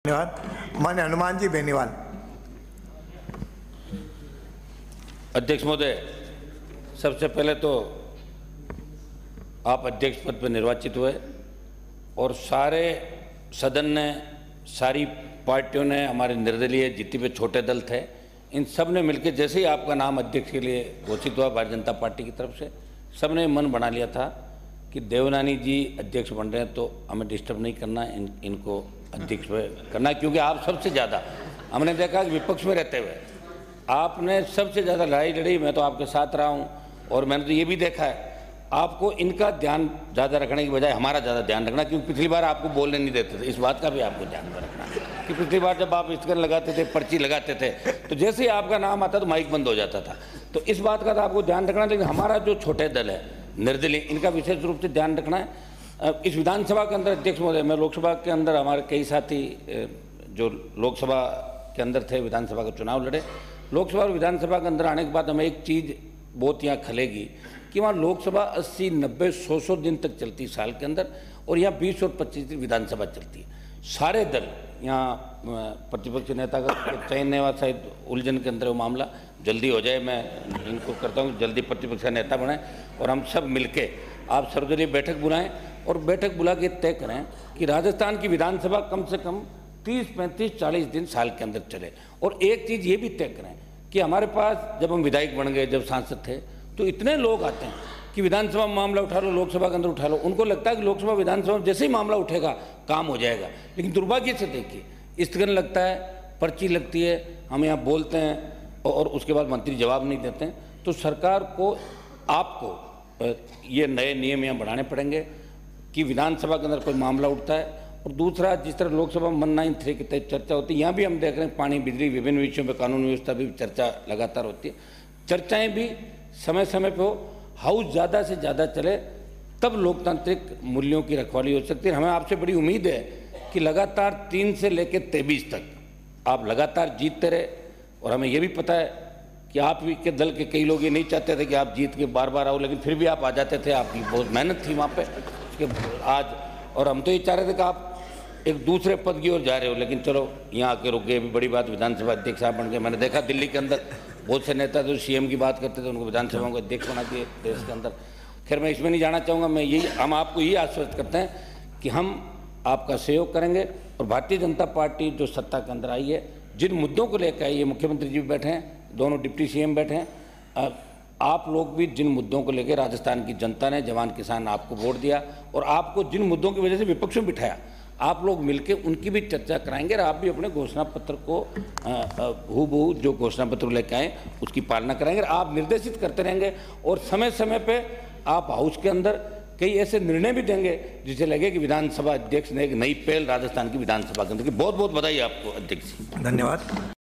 धन्यवाद। माननीय हनुमान जी बेनीवाल। अध्यक्ष महोदय, सबसे पहले तो आप अध्यक्ष पद पर निर्वाचित हुए और सारे सदन ने, सारी पार्टियों ने, हमारे निर्दलीय जितने भी छोटे दल थे, इन सब ने मिलकर जैसे ही आपका नाम अध्यक्ष के लिए घोषित हुआ भारतीय जनता पार्टी की तरफ से, सब ने मन बना लिया था कि देवनानी जी अध्यक्ष बन रहे हैं तो हमें डिस्टर्ब नहीं करना, इनको अध्यक्ष करना, क्योंकि आप सबसे ज़्यादा, हमने देखा कि विपक्ष में रहते हुए आपने सबसे ज़्यादा लड़ाई लड़ी। मैं तो आपके साथ रहा हूँ और मैंने तो ये भी देखा है आपको इनका ध्यान ज़्यादा रखने की बजाय हमारा ज़्यादा ध्यान रखना, क्योंकि पिछली बार आपको बोलने नहीं देते थे। इस बात का भी आपको ध्यान में रखना कि पिछली बार जब आप स्टिकर लगाते थे, पर्ची लगाते थे, तो जैसे ही आपका नाम आता तो माइक बंद हो जाता था। तो इस बात का तो आपको ध्यान रखना। लेकिन हमारा जो छोटे दल है निर्दलीय, इनका विशेष रूप से ध्यान रखना है। इस विधानसभा के अंदर अध्यक्ष महोदय, मैं लोकसभा के अंदर हमारे कई साथी जो लोकसभा के अंदर थे, विधानसभा का चुनाव लड़े, लोकसभा और विधानसभा के अंदर आने के बाद हमें एक चीज़ बहुत यहाँ खलेगी कि वहाँ लोकसभा 80, 90, 100 दिन तक चलती है साल के अंदर, और यहाँ 20 और 25 दिन विधानसभा चलती है। सारे दल यहाँ प्रतिपक्ष नेता का चयन नहीं हुआ, शायद उलझन के अंदर वो मामला जल्दी हो जाए। मैं इनको करता हूँ जल्दी प्रतिपक्ष का नेता बनाएं और हम सब मिलके आप सर्वदलीय बैठक बुलाएं और बैठक बुला के तय करें कि राजस्थान की विधानसभा कम से कम 30, 35, 40 दिन साल के अंदर चले। और एक चीज़ ये भी तय करें कि हमारे पास जब हम विधायक बन गए, जब सांसद थे, तो इतने लोग आते हैं कि विधानसभा में मामला उठा लो, लोकसभा के अंदर उठा लो, उनको लगता है कि लोकसभा विधानसभा में जैसे ही मामला उठेगा काम हो जाएगा। लेकिन दुर्भाग्य से देखिए, स्थगन लगता है, पर्ची लगती है, हम यहाँ बोलते हैं और उसके बाद मंत्री जवाब नहीं देते हैं। तो सरकार को, आपको ये नए नियम यहाँ बढ़ाने पड़ेंगे कि विधानसभा के अंदर कोई मामला उठता है। और दूसरा, जिस तरह लोकसभा 193 के तहत चर्चा होती है, यहाँ भी हम देख रहे हैं पानी, बिजली, विभिन्न विषयों पर कानून व्यवस्था भी चर्चा लगातार होती है। चर्चाएँ भी समय समय पर हो, हाउस ज़्यादा से ज़्यादा चले, तब लोकतांत्रिक मूल्यों की रखवाली हो सकती है। हमें आपसे बड़ी उम्मीद है कि लगातार 3 से लेकर 23 तक आप लगातार जीतते रहे। और हमें यह भी पता है कि आप के दल के कई लोग ये नहीं चाहते थे कि आप जीत के बार बार आओ, लेकिन फिर भी आप आ जाते थे। आपकी बहुत मेहनत थी वहाँ पे आज, और हम तो ये चाह रहे थे कि आप एक दूसरे पद की ओर जा रहे हो, लेकिन चलो यहाँ आके रुक गए। अभी बड़ी बात, विधानसभा अध्यक्ष साहब बन गए। मैंने देखा दिल्ली के अंदर बहुत से नेता जो सीएम की बात करते थे, उनको विधानसभा को अध्यक्ष बना दिए देश के अंदर। खैर, मैं इसमें नहीं जाना चाहूँगा। मैं यही, हम आपको यही आश्वस्त करते हैं कि हम आपका सहयोग करेंगे। और भारतीय जनता पार्टी जो सत्ता के अंदर आई है, जिन मुद्दों को लेकर आई है, मुख्यमंत्री जी भी बैठे हैं, दोनों डिप्टी सीएम बैठे हैं, आप लोग भी जिन मुद्दों को लेकर राजस्थान की जनता ने, जवान किसान आपको वोट दिया, और आपको जिन मुद्दों की वजह से विपक्ष में बिठाया, आप लोग मिलकर उनकी भी चर्चा कराएंगे। और आप भी अपने घोषणा पत्र को हूबहू जो घोषणा पत्र लेके आए उसकी पालना कराएंगे। आप निर्देशित करते रहेंगे और समय समय पे आप हाउस के अंदर कई ऐसे निर्णय भी देंगे जिसे लगे कि विधानसभा अध्यक्ष ने एक नई पहल राजस्थान की विधानसभा के अंदर की। बहुत बहुत बधाई आपको अध्यक्ष। धन्यवाद।